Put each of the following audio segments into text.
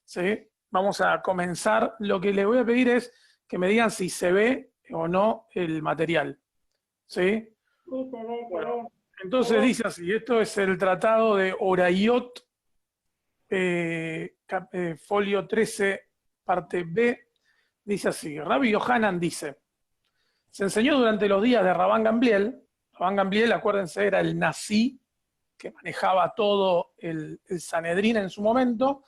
¿sí? Vamos a comenzar. Lo que les voy a pedir es que me digan si se ve o no el material. ¿Sí? Sí, se ve, Bueno, se ve. entonces dice así, esto es el tratado de Horayot, folio 13, parte B. Dice así, Rabbi Yohanan dice, se enseñó durante los días de Rabán Gamliel. Rabán Gamliel, acuérdense, era el nazí que manejaba todo el Sanedrín en su momento.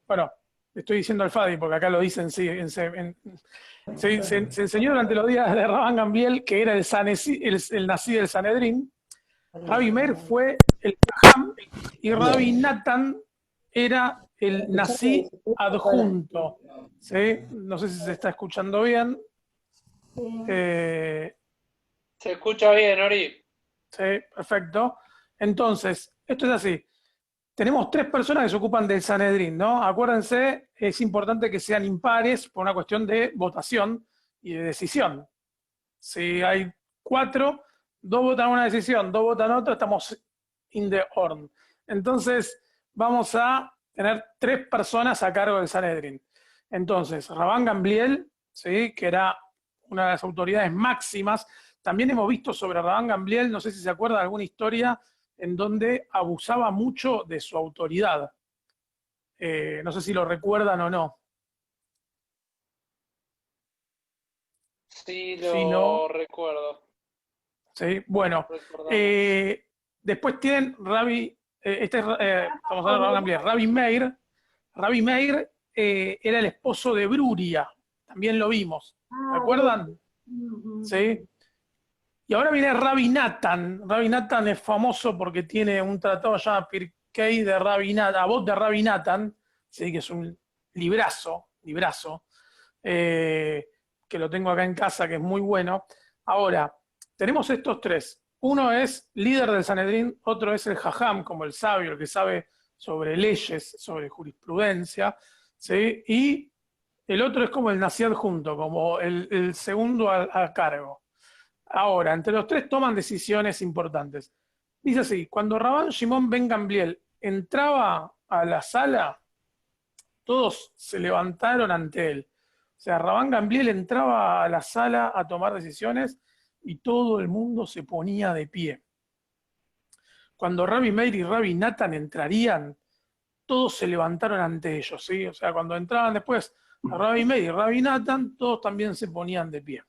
Bueno, estoy diciendo al Fadi porque acá lo dicen, sí, se enseñó durante los días de Rabán Gamliel, que era el nazí del Sanedrín. Rabbi Meir fue el Jajam y Rabbi Natan era el nazí adjunto. ¿Sí? No sé si se está escuchando bien. Sí. Se escucha bien, Ori. Sí, perfecto. Entonces, esto es así. Tenemos 3 personas que se ocupan del Sanedrín, ¿no? Acuérdense, es importante que sean impares por una cuestión de votación y de decisión. Si hay 4, 2 votan una decisión, 2 votan otra, estamos in the horn. Entonces, vamos a tener 3 personas a cargo del Sanedrín. Entonces, Rabán Gamliel, ¿sí? Que era una de las autoridades máximas. También hemos visto sobre Rabán Gamliel, no sé si se acuerda de alguna historia en donde abusaba mucho de su autoridad. No sé si lo recuerdan o no. Sí, Si no, lo recuerdo. ¿sí? Bueno, Recordamos. después tienen Rabbi, estamos hablando de Rabban Gamliel, Rabbi Meir. Rabbi Meir era el esposo de Bruria, también lo vimos. ¿Recuerdan? ¿Sí? Y ahora viene Rabbi Natan. Rabbi Natan es famoso porque tiene un tratado llamado Pirkei de Rabbi Natan, Avot de Rabbi Natan, ¿sí? Que es un librazo, que lo tengo acá en casa, que es muy bueno. Ahora, tenemos estos 3. Uno es líder del Sanedrín, otro es el Jajam, como el sabio, el que sabe sobre leyes, sobre jurisprudencia, ¿sí? Y el otro es como el nací adjunto, como el segundo a cargo. Ahora, entre los 3 toman decisiones importantes. Dice así, cuando Rabán Shimon ben Gamliel entraba a la sala, todos se levantaron ante él. O sea, Rabán Gamliel entraba a la sala a tomar decisiones y todo el mundo se ponía de pie. Cuando Rabbi Meir y Rabbi Natan entrarían, todos se levantaron ante ellos, ¿sí? O sea, cuando entraban después a Rabbi Meir y Rabbi Natan, todos también se ponían de pie.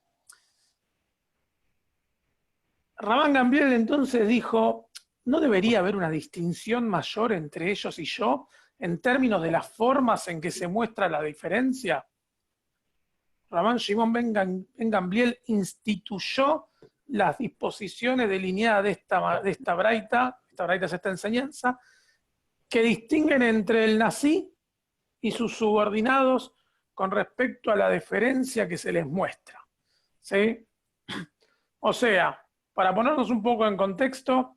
Rabán Gamliel entonces dijo, ¿no debería haber una distinción mayor entre ellos y yo en términos de las formas en que se muestra la diferencia? Rabán Shimon ben Gamliel instituyó las disposiciones delineadas de esta braita es esta enseñanza, que distinguen entre el nazí y sus subordinados con respecto a la deferencia que se les muestra. ¿Sí? O sea, para ponernos un poco en contexto,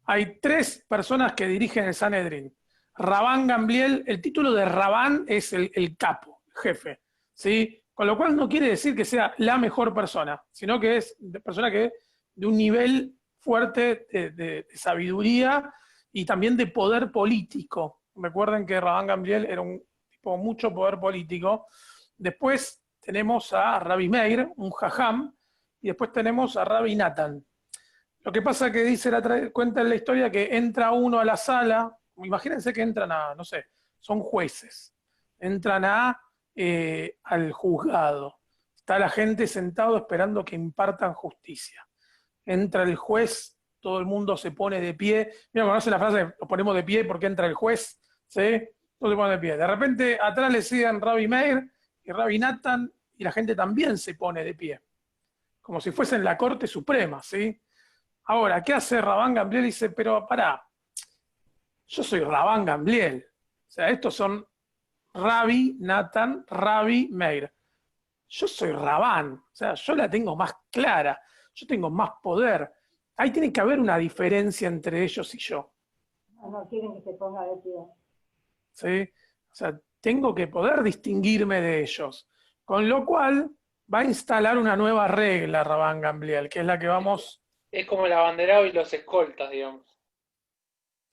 hay 3 personas que dirigen el Sanedrín. Rabán Gamliel, el título de Rabán es el capo, el jefe, ¿sí? Con lo cual no quiere decir que sea la mejor persona, sino que es persona que de un nivel fuerte de sabiduría y también de poder político. Recuerden que Rabán Gamliel era un tipo de mucho poder político. Después tenemos a Rabbi Meir, un jajam, y después tenemos a Rabbi Natan. Lo que pasa que cuenta en la historia que entra uno a la sala, imagínense que entran a, no sé, son jueces, entran al juzgado, está la gente sentado esperando que impartan justicia. Entra el juez, todo el mundo se pone de pie. Mira, ¿conocen la frase, nos ponemos de pie porque entra el juez? ¿Sí? Todos se ponen de pie. De repente atrás le siguen Rabbi Meir y Rabbi Natan y la gente también se pone de pie, como si fuesen la Corte Suprema, ¿sí? Ahora, ¿qué hace Rabán Gamliel? Dice, pero pará, yo soy Rabán Gamliel. O sea, estos son Rabbi Natan, Rabbi Meir. Yo soy Rabán, o sea, yo la tengo más clara, yo tengo más poder. Ahí tiene que haber una diferencia entre ellos y yo. No quieren que se ponga de pie. ¿Sí? O sea, tengo que poder distinguirme de ellos. Con lo cual va a instalar una nueva regla, Rabán Gamliel, que es la que vamos. Es como el abanderado y los escoltas, digamos.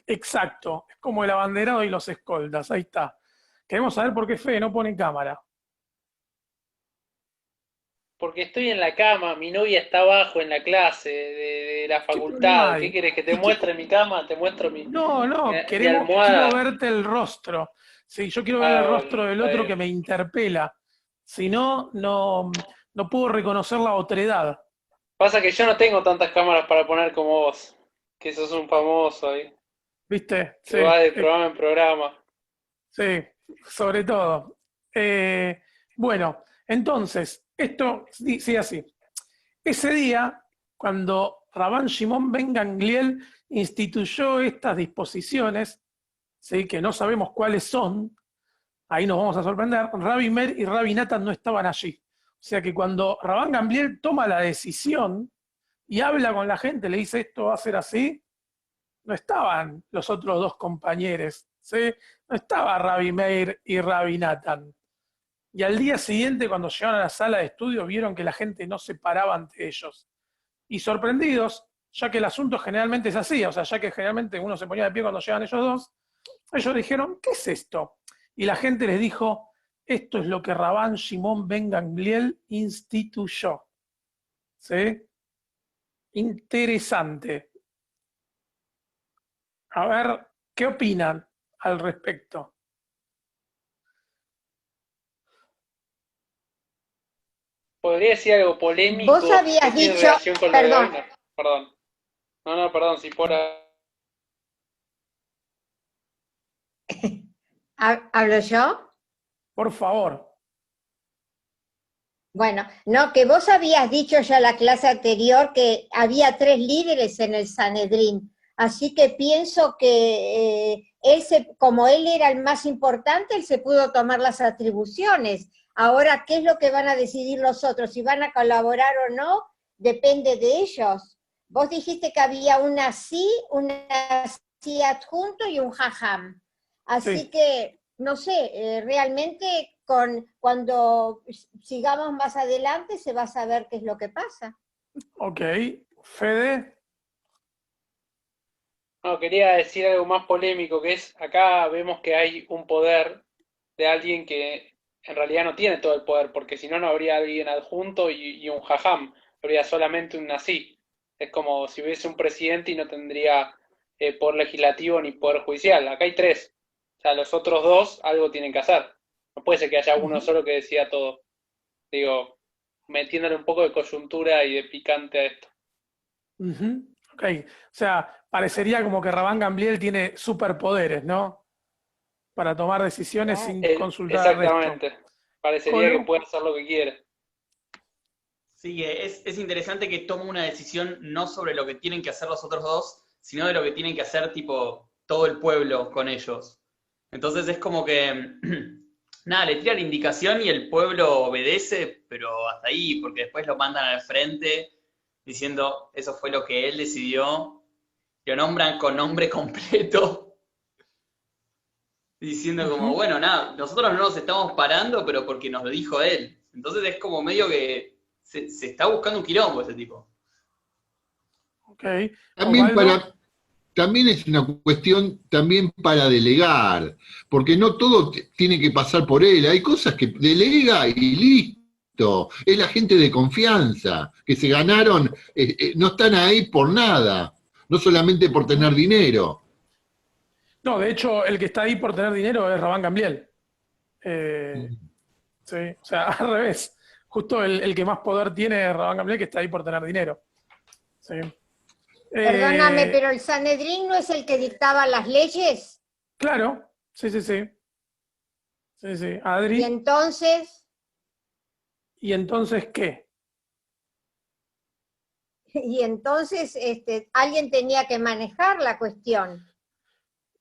Exacto, es como el abanderado y los escoltas, ahí está. Queremos saber por qué Fede no pone cámara. Porque estoy en la cama, mi novia está abajo en la clase de la ¿Qué problema facultad. ¿Qué hay? quieres que te ¿Y qué? muestre mi cama? Te muestro No, no, mi quiero almohada. verte el rostro. Sí, yo quiero ver el Ah, bueno, rostro del está otro bien. que me interpela. Si no, no puedo reconocer la otredad. Pasa que yo no tengo tantas cámaras para poner como vos, que sos un famoso ahí, ¿Viste? que Sí, va de programa en programa. sí, sobre todo. Bueno, entonces, esto sigue así. Ese día, cuando Rabban Shimon ben Gamliel instituyó estas disposiciones, ¿sí? Que no sabemos cuáles son, ahí nos vamos a sorprender, Rabbi Meir y Rabbi Natan no estaban allí. O sea que cuando Rabban Gamliel toma la decisión y habla con la gente, le dice esto va a ser así, no estaban los otros dos compañeros, ¿sí? No estaba Rabbi Meir y Rabbi Natan. Y al día siguiente, cuando llegaron a la sala de estudio, vieron que la gente no se paraba ante ellos. Y sorprendidos, ya que el asunto generalmente es así, o sea, ya que generalmente uno se ponía de pie cuando llegan ellos dos, ellos dijeron, ¿qué es esto? Y la gente les dijo, esto es lo que Rabán Shimon ben Gamliel instituyó. ¿Sí? Interesante. A ver, ¿qué opinan al respecto? ¿Podría decir algo Vos polémico que habías tiene dicho, relación con lo de hoy? perdón, No, perdón. No, no, perdón, si por... ¿hablo yo? Por favor. Bueno, no, que vos habías dicho ya la clase anterior que había 3 líderes en el Sanedrín, así que pienso que como él era el más importante, él se pudo tomar las atribuciones. Ahora, ¿qué es lo que van a decidir los otros? Si van a colaborar o no, depende de ellos. Vos dijiste que había una sí adjunto y un jajam. Así Sí. que, no sé, realmente cuando sigamos más adelante se va a saber qué es lo que pasa. Ok. Fede. No, quería decir algo más polémico, que es, acá vemos que hay un poder de alguien que en realidad no tiene todo el poder, porque si no, no habría alguien adjunto y un jajam, habría solamente un nazí. Es como si hubiese un presidente y no tendría poder legislativo ni poder judicial. Acá hay tres. O sea, los otros dos algo tienen que hacer. No puede ser que haya uno Ujú, solo que decida todo. Digo, metiéndole un poco de coyuntura y de picante a esto. ujú. Ok. O sea, parecería como que Rabán Gamliel tiene superpoderes, ¿no? Para tomar decisiones Claro. sin consultar al resto. Exactamente. Parecería que Colo. puede hacer lo que quiere. Sí, es interesante que toma una decisión no sobre lo que tienen que hacer los otros dos, sino de lo que tienen que hacer tipo todo el pueblo con ellos. Entonces es como que, nada, le tira la indicación y el pueblo obedece, pero hasta ahí, porque después lo mandan al frente diciendo eso fue lo que él decidió, lo nombran con nombre completo, diciendo como, Ujú, bueno, nada, nosotros no nos estamos parando, pero porque nos lo dijo él. Entonces es como medio que se está buscando un quilombo ese tipo. ok. También Osvaldo. también es una cuestión también para delegar, porque no todo tiene que pasar por él. Hay cosas que delega y listo. Es la gente de confianza, que se ganaron, no están ahí por nada, no solamente por Ujú. tener dinero. No, de hecho, el que está ahí por tener dinero es Rabán Gamliel. Eh, sí, o sea, al revés. Justo el que más poder tiene es Rabán Gamliel, que está ahí por tener dinero. Sí. Perdóname, Eh, pero el Sanedrín no es el que dictaba las leyes. claro, sí, sí, sí. Sí, sí. Y Adri. entonces, ¿Y entonces qué? y entonces alguien tenía que manejar la cuestión.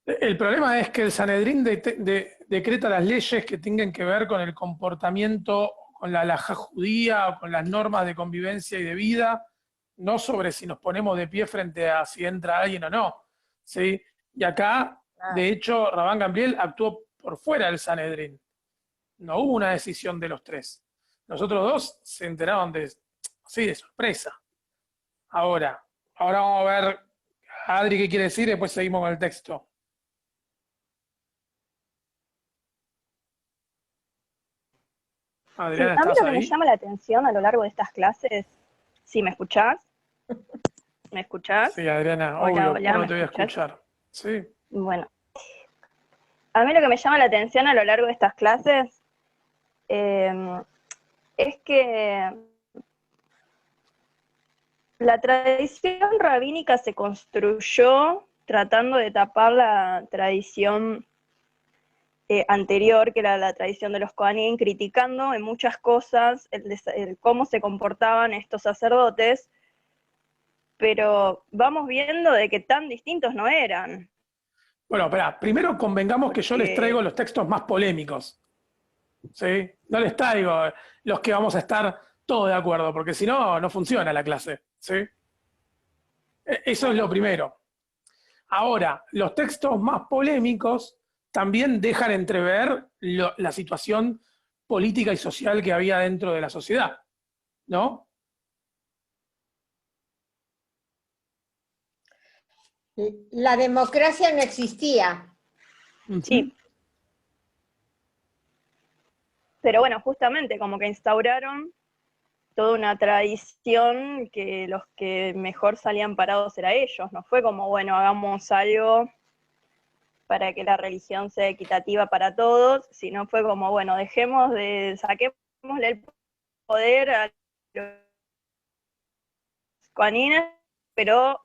El problema es que el Sanedrín decreta las leyes que tengan que ver con el comportamiento, con la halajá judía o con las normas de convivencia y de vida, no sobre si nos ponemos de pie frente a si entra alguien o no. ¿Sí? Y acá, de hecho, Rabán Gamliel actuó por fuera del Sanedrín. No hubo una decisión de los tres. Los otros dos se enteraron así de sorpresa. Ahora vamos a ver, Adri, qué quiere decir y después seguimos con el texto. Adriana, a mí ¿estás lo que me ahí? llama la atención a lo largo de estas clases, ¿sí me escuchás? ¿Me escuchás? Sí, Adriana, Hola, obvio, hola, ¿cómo no ¿me te voy a escuchás? escuchar? Sí. Bueno, a mí lo que me llama la atención a lo largo de estas clases es que la tradición rabínica se construyó tratando de tapar la tradición anterior, que era la tradición de los Kohanim, criticando en muchas cosas el cómo se comportaban estos sacerdotes, pero vamos viendo de que tan distintos no eran. Bueno, espera, primero convengamos que yo les traigo Que los textos más polémicos, ¿sí? No les traigo los que vamos a estar todos de acuerdo, porque si no, no funciona la clase, ¿sí? Eso es lo primero. Ahora, los textos más polémicos también dejan entrever la situación política y social que había dentro de la sociedad, ¿no? La democracia no existía. sí, pero bueno, justamente como que instauraron toda una tradición que los que mejor salían parados era ellos, no fue como, bueno, hagamos algo para que la religión sea equitativa para todos, sino fue como, bueno, saquémosle el poder a los coanines, pero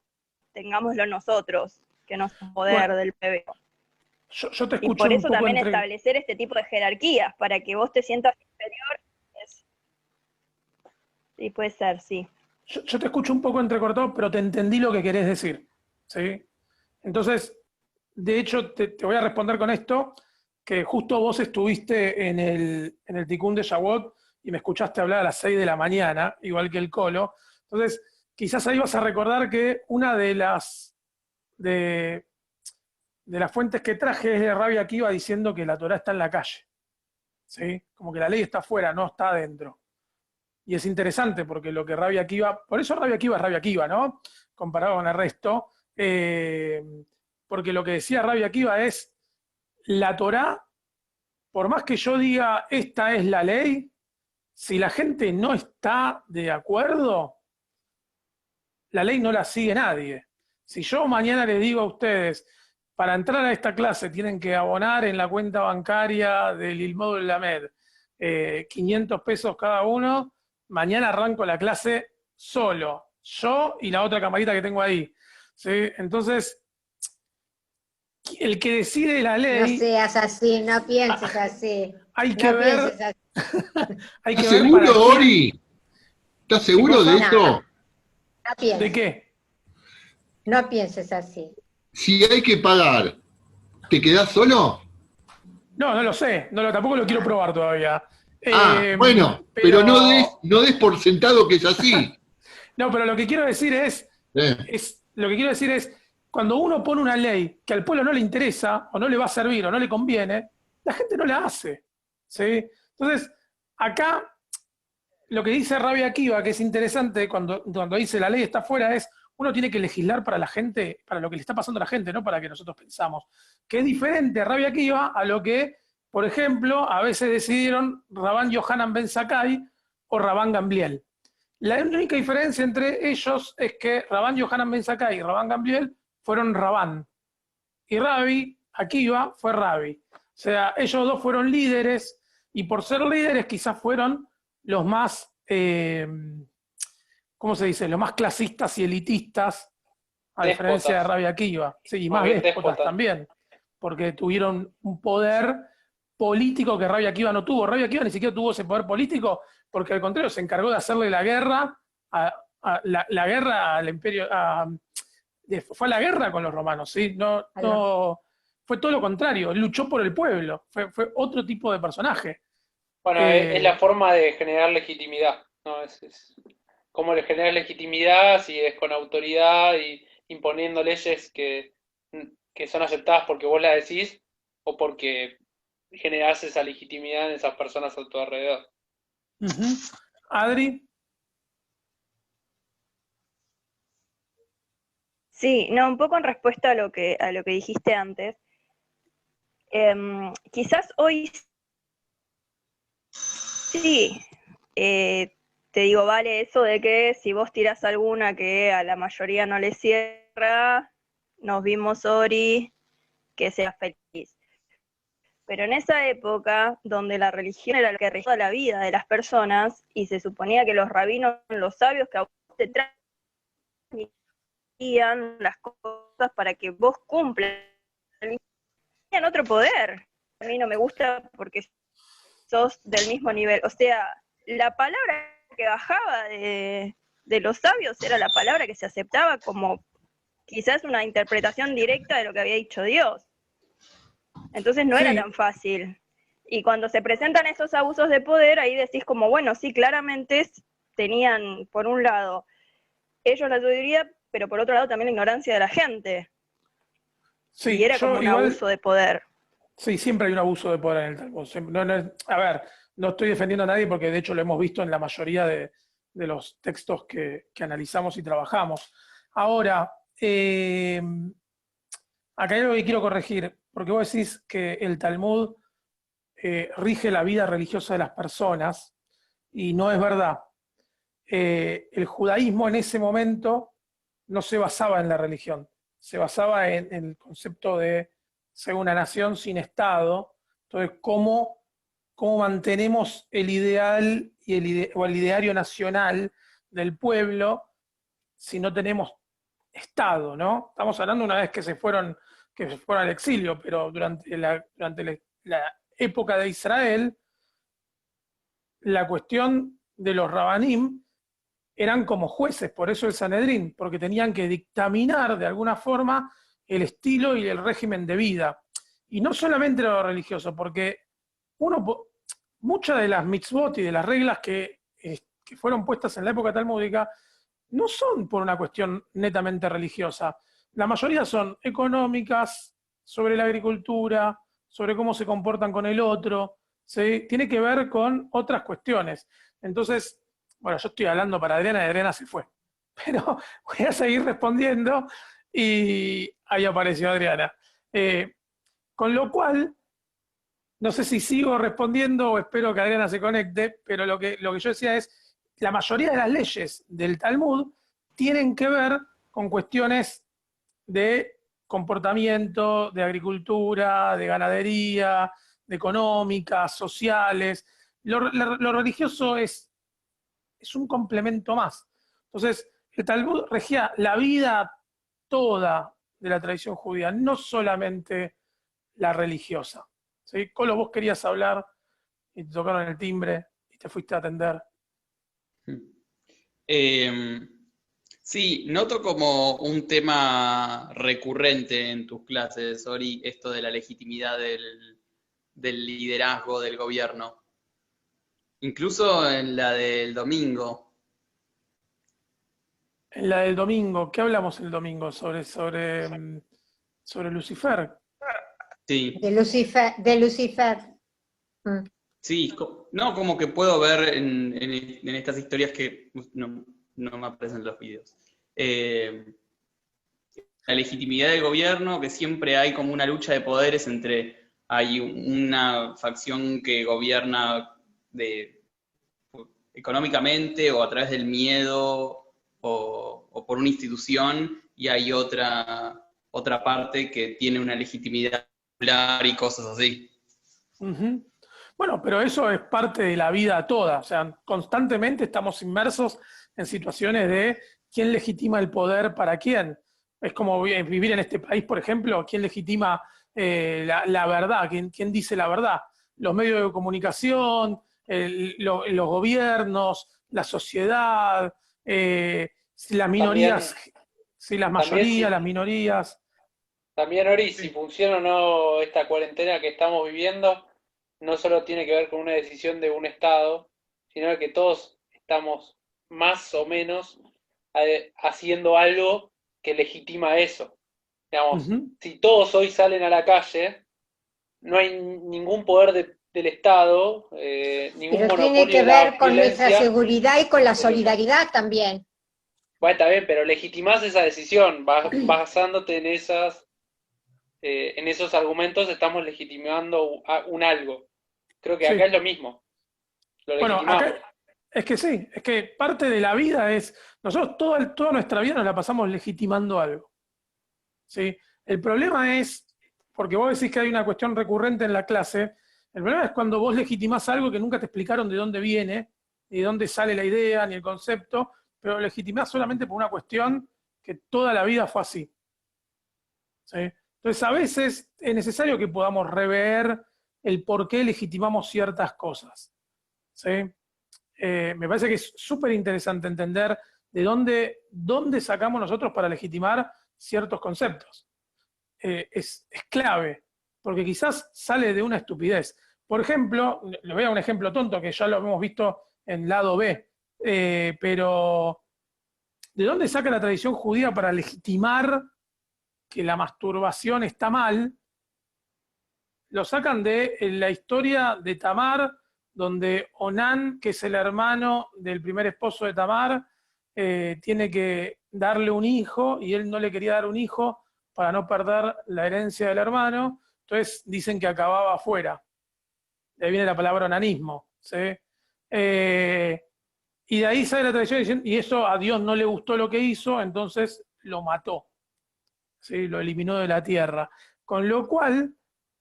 tengámoslo nosotros, que no es poder Bueno, del plebeo. yo te Y escucho por un eso poco también entre... establecer este tipo de jerarquías, para que vos te sientas inferior. Sí, puede ser, sí. Yo te escucho un poco entrecortado, pero te entendí lo que querés decir, ¿sí? Entonces, de hecho, te voy a responder con esto, que justo vos estuviste en el Tikkun de Shavuot y me escuchaste hablar a las 6 de la mañana, igual que el Colo. Entonces, quizás ahí vas a recordar que una de, de las fuentes que traje es de Rabbi Akiva diciendo que la Torá está en la calle, ¿sí? Como que la ley está afuera, no está adentro. Y es interesante porque lo que Rabbi Akiva, por eso Rabbi Akiva es Rabbi Akiva, ¿no? Comparado con el resto, porque lo que decía Rabbi Akiva es, la Torá, por más que yo diga, esta es la ley, si la gente no está de acuerdo, la ley no la sigue nadie. Si yo mañana les digo a ustedes, para entrar a esta clase tienen que abonar en la cuenta bancaria del Ilmodul Lamed 500 pesos cada uno, mañana arranco la clase solo, yo y la otra camarita que tengo ahí. ¿Sí? Entonces, el que decide la No ley, seas así, no pienses así. hay que No ver, pienses así. hay ¿Estás que ver para seguro, quién, Ori? ¿Estás qué seguro de cosa, No, esto? no de pienses. qué. No pienses así. Si hay que pagar, ¿te quedás solo? No, no lo sé, tampoco lo quiero probar todavía. Bueno, pero Pero no des por sentado que es así. no, pero lo que quiero decir Eh, lo que quiero decir es, cuando uno pone una ley que al pueblo no le interesa, o no le va a servir, o no le conviene, la gente no la hace. ¿Sí? Entonces, acá lo que dice Rabia Akiva, que es interesante cuando dice la ley está afuera, es uno tiene que legislar para la gente, para lo que le está pasando a la gente, no para que nosotros pensamos. Que es diferente Rabia Akiva a lo que, por ejemplo, a veces decidieron Rabán Yohanan Ben Zakkai o Rabán Gamliel. La única diferencia entre ellos es que Rabán Yohanan Ben Zakkai y Rabán Gamliel fueron Rabán. Y Rabbi Akiva fue Rabbi. O sea, ellos dos fueron líderes y por ser líderes quizás fueron los más, ¿cómo se dice? Los más clasistas y elitistas, a diferencia de Déspotas, Rabbi Akiva. Sí, y más más bien déspotas déspotas. también, porque tuvieron un poder político que Rabbi Akiva no tuvo. Rabbi Akiva ni siquiera tuvo ese poder político porque al contrario se encargó de hacerle la guerra, la guerra al imperio, fue a la guerra con los romanos, ¿sí? No, fue todo lo contrario, luchó por el pueblo, fue otro tipo de personaje. Bueno, es la Eh, forma de generar legitimidad, ¿no? Cómo le generas legitimidad, si es con autoridad y imponiendo leyes que son aceptadas porque vos las decís o porque generás esa legitimidad en esas personas a tu alrededor. Adri, Sí, no, un poco en respuesta a lo que dijiste antes. Quizás hoy Sí, te digo, vale eso de que si vos tirás alguna que a la mayoría no le cierra, nos vimos, Ori, que seas feliz. Pero en esa época, donde la religión era lo que regía la vida de las personas, y se suponía que los rabinos, los sabios que a vos te transmitían las cosas para que vos cumplas, tenían otro poder. A mí no me gusta porque sos del mismo nivel. O sea, la palabra que bajaba de los sabios era la palabra que se aceptaba como quizás una interpretación directa de lo que había dicho Dios. Entonces no era Sí, tan fácil. Y cuando se presentan esos abusos de poder, ahí decís como, bueno, sí, claramente tenían, por un lado, ellos la sabiduría, pero por otro lado también la ignorancia de la gente. Y sí, era como yo un igual, abuso de poder. sí, siempre hay un abuso de poder en el Talmud. A ver, no estoy defendiendo a nadie porque de hecho lo hemos visto en la mayoría de los textos que analizamos y trabajamos. Ahora, acá hay algo que quiero corregir, porque vos decís que el Talmud rige la vida religiosa de las personas, y no es verdad. El judaísmo en ese momento no se basaba en la religión, se basaba en el concepto de ser una nación sin Estado. Entonces, cómo mantenemos el ideal y o el ideario nacional del pueblo si no tenemos Estado, ¿no? Estamos hablando una vez que se fueron al exilio, pero durante la época de Israel, la cuestión de los rabanim eran como jueces, por eso el Sanedrín, porque tenían que dictaminar de alguna forma el estilo y el régimen de vida. Y no solamente lo religioso, porque uno, muchas de las mitzvot y de las reglas que fueron puestas en la época talmúdica no son por una cuestión netamente religiosa. La mayoría son económicas, sobre la agricultura, sobre cómo se comportan con el otro, ¿sí? Tiene que ver con otras cuestiones. Entonces, bueno, yo estoy hablando para Adriana y Adriana se fue. Pero voy a seguir respondiendo y ahí apareció Adriana. Eh, con lo cual, no sé si sigo respondiendo o espero que Adriana se conecte, pero lo que yo decía es, la mayoría de las leyes del Talmud tienen que ver con cuestiones de comportamiento, de agricultura, de ganadería, de económicas, sociales. Lo religioso es un complemento más. Entonces, el Talmud regía la vida toda de la tradición judía, no solamente la religiosa. ¿Sí? Colo, vos querías hablar y te tocaron el timbre y te fuiste a atender. Eh, sí, noto como un tema recurrente en tus clases, Ori, esto de la legitimidad del liderazgo del gobierno. Incluso en la del domingo. En la del domingo, ¿qué hablamos el domingo? Sobre Lucifer. Sí, De Lucifer. Mm. sí, no, como que puedo ver en estas historias que no me aparecen los videos. La legitimidad del gobierno, que siempre hay como una lucha de poderes entre, hay una facción que gobierna económicamente o a través del miedo o por una institución, y hay otra parte que tiene una legitimidad popular y cosas así. Ujú. Bueno, pero eso es parte de la vida toda. O sea, constantemente estamos inmersos en situaciones de quién legitima el poder para quién. Es como vivir en este país, por ejemplo, quién legitima la verdad, quién dice la verdad. Los medios de comunicación, los gobiernos, la sociedad, si las También, minorías, si las también mayorías, si, las minorías. también Ori, si Sí. funciona o no esta cuarentena que estamos viviendo, no solo tiene que ver con una decisión de un Estado, sino que todos estamos más o menos haciendo algo que legitima eso. Digamos, Ujú. si todos hoy salen a la calle, no hay ningún poder del Estado, ningún Pero tiene monopolio que de la ver con nuestra violencia. seguridad y con la solidaridad también. Bueno, está bien, pero legitimás esa decisión, basándote en esos argumentos estamos legitimando un algo. Creo que acá Sí. es lo mismo. Lo Bueno, legitimamos. acá es que sí, es que parte de la vida es, nosotros toda nuestra vida nos la pasamos legitimando algo, ¿sí? El problema es, porque vos decís que hay una cuestión recurrente en la clase, el problema es cuando vos legitimás algo que nunca te explicaron de dónde viene, ni de dónde sale la idea, ni el concepto, pero lo legitimás solamente por una cuestión que toda la vida fue así, ¿sí? Entonces a veces es necesario que podamos rever el por qué legitimamos ciertas cosas, ¿sí? Me parece que es súper interesante entender de dónde sacamos nosotros para legitimar ciertos conceptos. Es clave, porque quizás sale de una estupidez. Por ejemplo, le voy a dar un ejemplo tonto que ya lo hemos visto en lado B, pero ¿de dónde saca la tradición judía para legitimar que la masturbación está mal? Lo sacan de la historia de Tamar, donde Onán, que es el hermano del primer esposo de Tamar, tiene que darle un hijo y él no le quería dar un hijo para no perder la herencia del hermano, entonces dicen que acababa afuera. De ahí viene la palabra onanismo, ¿sí? Y de ahí sale la tradición diciendo, y eso a Dios no le gustó lo que hizo, entonces lo mató, ¿sí? Lo eliminó de la tierra. Con lo cual,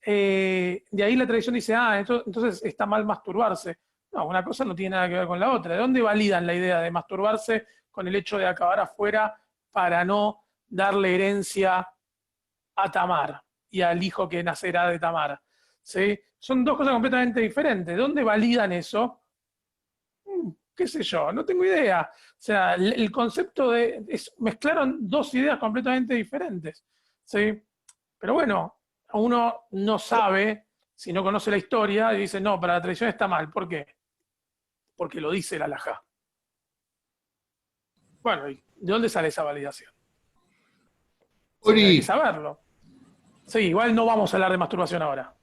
de ahí la tradición dice, entonces está mal masturbarse. No, una cosa no tiene nada que ver con la otra. ¿De dónde validan la idea de masturbarse con el hecho de acabar afuera para no darle herencia a Tamar y al hijo que nacerá de Tamar? ¿Sí? Son dos cosas completamente diferentes. ¿Dónde validan eso? ¿Qué sé yo? No tengo idea. O sea, el concepto mezclaron dos ideas completamente diferentes, ¿sí? Pero bueno, uno no sabe, si no conoce la historia, y dice, no, para la tradición está mal. ¿Por qué? Porque lo dice el halajá. Bueno, ¿y de dónde sale esa validación? Sí, hay que Ori, saberlo. Sí, igual no vamos a hablar de masturbación ahora.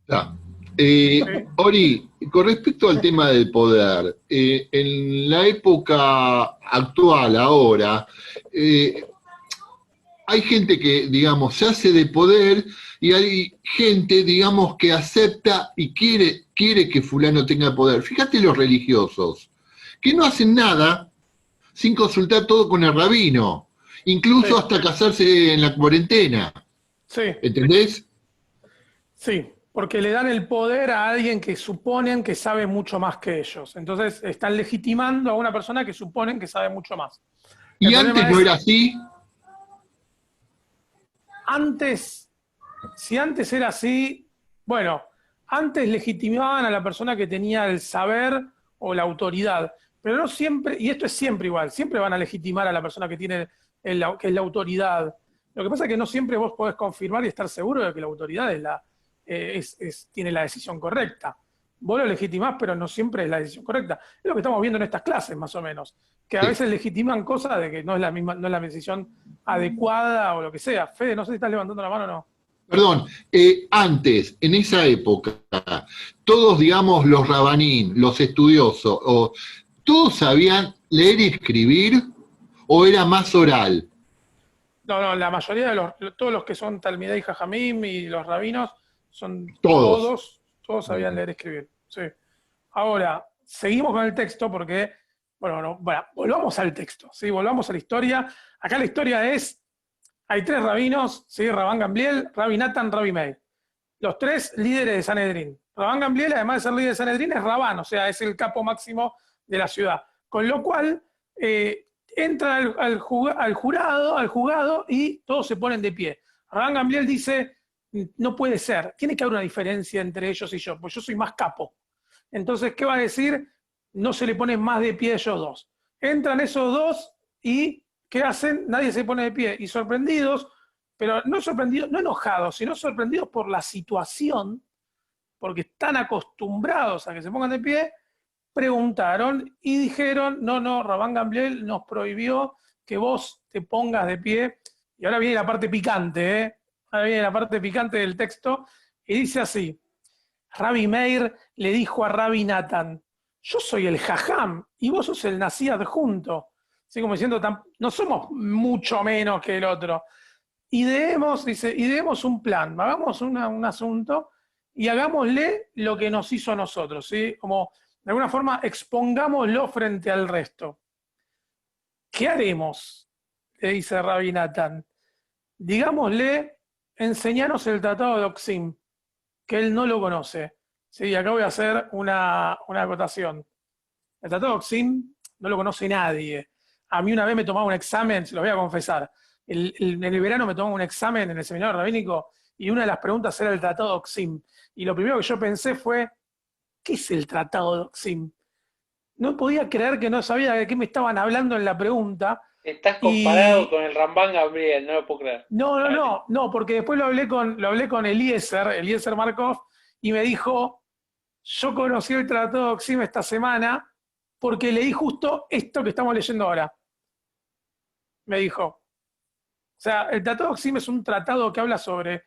ah, Sí, Ori, con respecto al tema del poder, en la época actual, ahora, hay gente que, digamos, se hace de poder y hay gente, digamos, que acepta y quiere que fulano tenga poder. Fíjate los religiosos, que no hacen nada sin consultar todo con el rabino, incluso sí, hasta casarse en la cuarentena. sí, ¿Entendés? sí, porque le dan el poder a alguien que suponen que sabe mucho más que ellos. Entonces están legitimando a una persona que suponen que sabe mucho más. El Y antes problema no es, era así. antes, si antes era así, bueno, antes legitimaban a la persona que tenía el saber o la autoridad, pero no siempre, y esto es siempre igual, siempre van a legitimar a la persona que tiene que es la autoridad. Lo que pasa es que no siempre vos podés confirmar y estar seguro de que la autoridad tiene la decisión correcta. Vos lo legitimás, pero no siempre es la decisión correcta. Es lo que estamos viendo en estas clases, más o menos, que a Sí. veces legitiman cosas de que no es la misma, no es la decisión adecuada o lo que sea. Fede, no sé si estás levantando la mano o no. Perdón, antes, en esa época, todos, digamos, los rabanín, los estudiosos, ¿todos sabían leer y escribir o era más oral? No, la mayoría de todos los que son Talmidei y Jajamim y los rabinos, son Todos. todos sabían leer y escribir. Sí. Ahora, seguimos con el texto porque, bueno, volvamos al texto, ¿sí? Volvamos a la historia. Acá la historia es, hay tres rabinos, ¿sí? Rabán Gamliel, Rabbi Natan, Rabbi Meir. Los tres líderes de Sanedrín. Rabán Gamliel, además de ser líder de Sanedrín, es Rabán, o sea, es el capo máximo de la ciudad. Con lo cual, entra al jurado y todos se ponen de pie. Rabán Gamliel dice, no puede ser, tiene que haber una diferencia entre ellos y yo, pues yo soy más capo. Entonces, ¿qué va a decir? No se le ponen más de pie a ellos dos. Entran esos dos y ¿qué hacen? Nadie se pone de pie. Y sorprendidos, pero no sorprendidos, no enojados, sino sorprendidos por la situación, porque están acostumbrados a que se pongan de pie, preguntaron y dijeron, no, Rabán Gamliel nos prohibió que vos te pongas de pie. Y ahora viene la parte picante, ¿eh? Ahora viene la parte picante del texto, y dice así, Rabbi Meir le dijo a Rabbi Natan, yo soy el jajam y vos sos el nací adjunto. Así como diciendo, no somos mucho menos que el otro. Ideemos un plan, hagamos un asunto y hagámosle lo que nos hizo a nosotros, ¿sí? Como De alguna forma, expongámoslo frente al resto. ¿Qué haremos? Le dice Rabbi Nathan. Digámosle, enseñanos el tratado de Oxim, que él no lo conoce. Sí, acá voy a hacer una acotación. El tratado de Oxim no lo conoce nadie. A mí una vez me tomaba un examen, se lo voy a confesar. En el verano me tomaba un examen en el seminario rabínico y una de las preguntas era el tratado de Oxim. Y lo primero que yo pensé fue, ¿qué es el tratado de Oxim? No podía creer que no sabía de qué me estaban hablando en la pregunta. Estás comparado Y con el Rambam Gabriel, no lo puedo creer. no, porque después lo hablé con Eliezer Markov, y me dijo, yo conocí el tratado de Oxim esta semana porque leí justo esto que estamos leyendo ahora. Me dijo. O sea, el tratado de Oxim es un tratado que habla sobre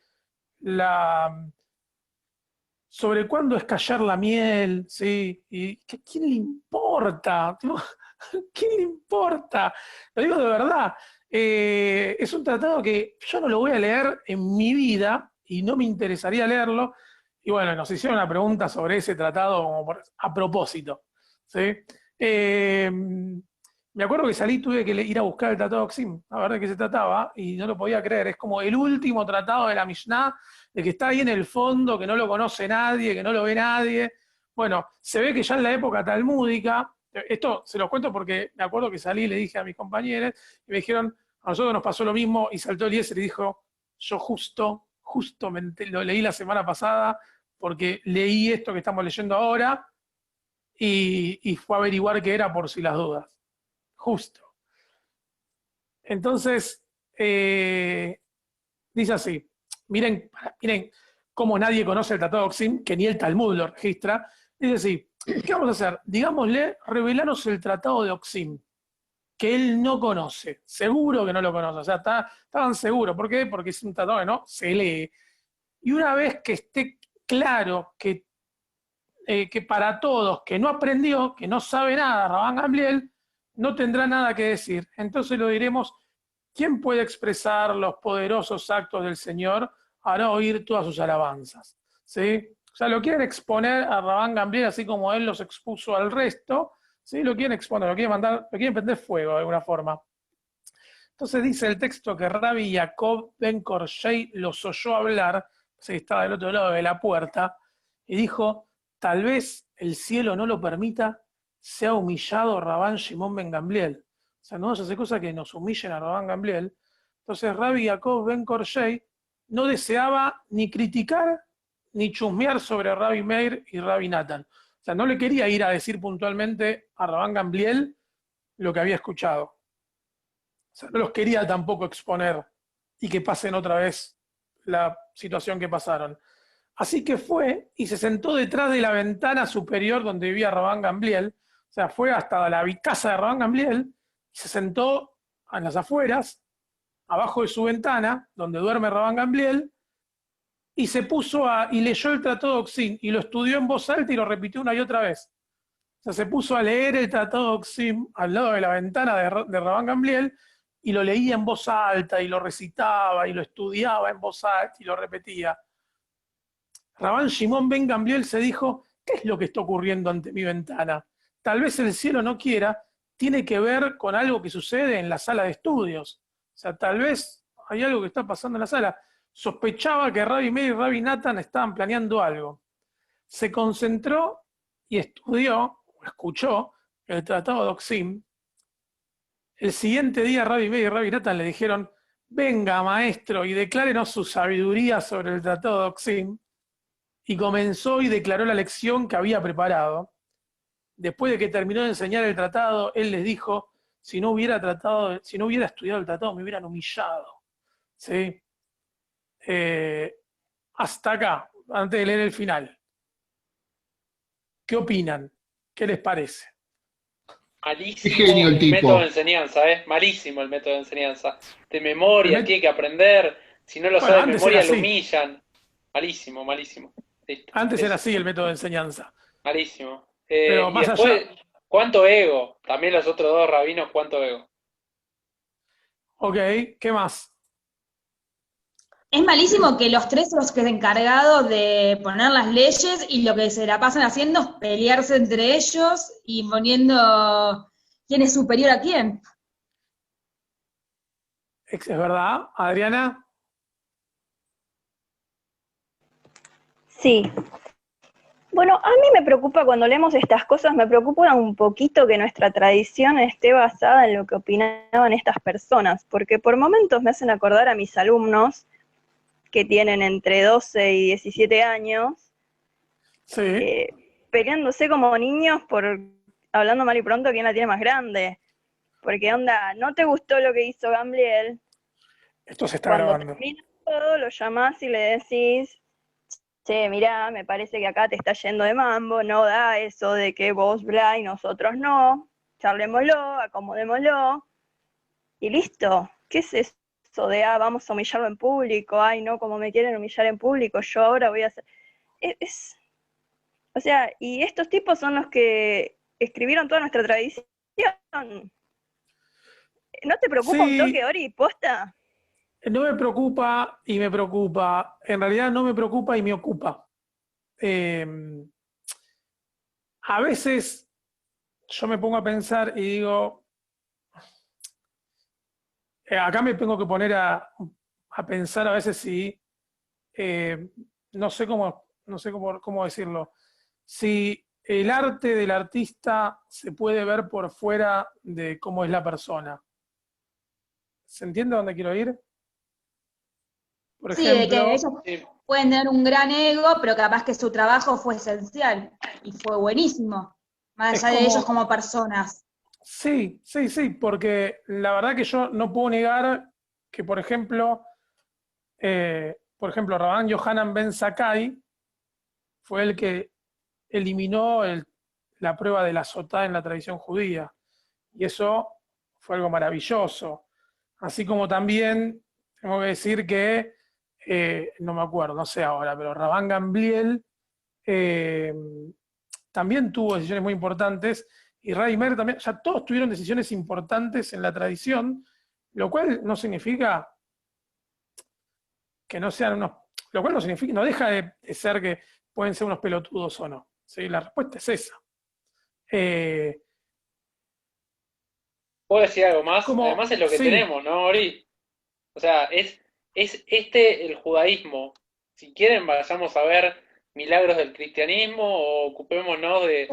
sobre cuándo escallar la miel, ¿sí? Y ¿quién le importa? ¿Quién le importa? Lo digo de verdad. Es un tratado que yo no lo voy a leer en mi vida y no me interesaría leerlo. Y bueno, nos hicieron una pregunta sobre ese tratado a propósito, ¿sí? Me acuerdo que salí, tuve que ir a buscar el tratado de Oxim, a ver de qué se trataba, y no lo podía creer. Es como el último tratado de la Mishnah, de que está ahí en el fondo, que no lo conoce nadie, que no lo ve nadie. Bueno, se ve que ya en la época talmúdica, esto se los cuento porque me acuerdo que salí y le dije a mis compañeros, y me dijeron, a nosotros nos pasó lo mismo, y saltó Eliezer y dijo, yo justo lo leí la semana pasada, porque leí esto que estamos leyendo ahora, y fue a averiguar qué era por si las dudas. Justo. Entonces, dice así, miren cómo nadie conoce el tratado de Oxim, que ni el Talmud lo registra. Dice así, ¿qué vamos a hacer? Digámosle, revelanos el tratado de Oxim, que él no conoce, seguro que no lo conoce, o sea, estaban seguros. ¿Por qué? Porque es un tratado que no se lee. Y una vez que esté claro que para todos, que no aprendió, que no sabe nada, Rabban Gamliel, no tendrá nada que decir. Entonces lo diremos, ¿quién puede expresar los poderosos actos del Señor? Hará oír todas sus alabanzas. ¿Sí? O sea, lo quieren exponer a Rabban Gamliel así como él los expuso al resto. ¿Sí? Lo quieren exponer, lo quieren prender fuego de alguna forma. Entonces dice el texto que Rabbi Jacob Ben Korshei los oyó hablar, se estaba del otro lado de la puerta, y dijo, tal vez el cielo no lo permita, sea humillado Rabban Shimon Ben Gamliel. O sea, no nos hace cosa que nos humillen a Rabban Gamliel. Entonces Rabbi Jacob Ben Korshei no deseaba ni criticar ni chusmear sobre Rabbi Meir y Rabbi Nathan. O sea, no le quería ir a decir puntualmente a Rabban Gamliel lo que había escuchado. O sea, no los quería tampoco exponer y que pasen otra vez la situación que pasaron. Así que fue y se sentó detrás de la ventana superior donde vivía Rabban Gamliel. O sea, fue hasta la casa de Rabban Gamliel y se sentó en las afueras, abajo de su ventana, donde duerme Rabban Gamliel, y se puso y leyó el Tratado de Oxim y lo estudió en voz alta y lo repitió una y otra vez. O sea, se puso a leer el Tratado de Oxim al lado de la ventana de Rabban Gamliel y lo leía en voz alta y lo recitaba y lo estudiaba en voz alta y lo repetía. Rabban Shimon Ben Gamliel se dijo, ¿qué es lo que está ocurriendo ante mi ventana? Tal vez el cielo no quiera, tiene que ver con algo que sucede en la sala de estudios. O sea, tal vez hay algo que está pasando en la sala. Sospechaba que Rabbi Meir y Rabbi Nathan estaban planeando algo. Se concentró y estudió, o escuchó, el Tratado de Oxim. El siguiente día Rabbi Meir y Rabbi Nathan le dijeron, venga maestro y declárenos su sabiduría sobre el Tratado de Oxim. Y comenzó y declaró la lección que había preparado. Después de que terminó de enseñar el tratado, él les dijo, si no hubiera estudiado el tratado, me hubieran humillado. ¿Sí? Hasta acá, antes de leer el final. ¿Qué opinan? ¿Qué les parece? Malísimo Qué genio el tipo. método de enseñanza, ¿eh? Malísimo el método de enseñanza. De memoria, tiene que aprender. Si no lo sabe de memoria, lo humillan. Malísimo, malísimo. Listo. Antes era así el método de enseñanza. Malísimo. Pero y más después, allá. ¿cuánto ego? También los otros dos rabinos, ¿cuánto ego? Ok, ¿qué más? Es malísimo que los tres son los que se han encargado de poner las leyes y lo que se la pasan haciendo es pelearse entre ellos y poniendo quién es superior a quién. ¿Es verdad, Adriana? Sí. Bueno, a mí me preocupa cuando leemos estas cosas, me preocupa un poquito que nuestra tradición esté basada en lo que opinaban estas personas, porque por momentos me hacen acordar a mis alumnos que tienen entre 12 y 17 años, Sí. peleándose como niños por, hablando mal y pronto, quién la tiene más grande. Porque onda, ¿no te gustó lo que hizo Gamliel? Esto se está Cuando grabando. termina todo, lo llamás y le decís, che, mirá, me parece que acá te está yendo de mambo, no da eso de que vos bla y nosotros no, charlémoslo, acomodémoslo, y listo. ¿Qué es eso de, vamos a humillarlo en público, ay, no, como me quieren humillar en público, yo ahora voy a hacer... O sea, y estos tipos son los que escribieron toda nuestra tradición. ¿No te preocupa un toque, Sí, Ori, posta? no me preocupa y me preocupa. En realidad no me preocupa y me ocupa. Eh, a veces yo me pongo a pensar y digo, acá me tengo que poner a pensar a veces si, eh, no sé cómo decirlo, si el arte del artista se puede ver por fuera de cómo es la persona. ¿Se entiende a dónde quiero ir? Por Sí, de que ejemplo, ellos Sí. pueden tener un gran ego, pero capaz que su trabajo fue esencial y fue buenísimo, es más allá de ellos como, como personas. sí, sí, sí, porque la verdad que yo no puedo negar que, por ejemplo, Rabban Yohanan Ben Zakkai fue el que eliminó la prueba de la sotá en la tradición judía. Y eso fue algo maravilloso. Así como también tengo que decir que, no me acuerdo, no sé ahora, pero Rabban Gamliel eh, también tuvo decisiones muy importantes y Reimer también, ya todos tuvieron decisiones importantes en la tradición, lo cual no significa que no sean unos, lo cual no significa, no deja de ser que pueden ser unos pelotudos o no. ¿Sí? La respuesta es esa. Eh, ¿Puedo decir algo es más? Además como, es lo que sí, tenemos, ¿no, Ori? O sea, es este el judaísmo. Si quieren, vayamos a ver milagros del cristianismo o ocupémonos de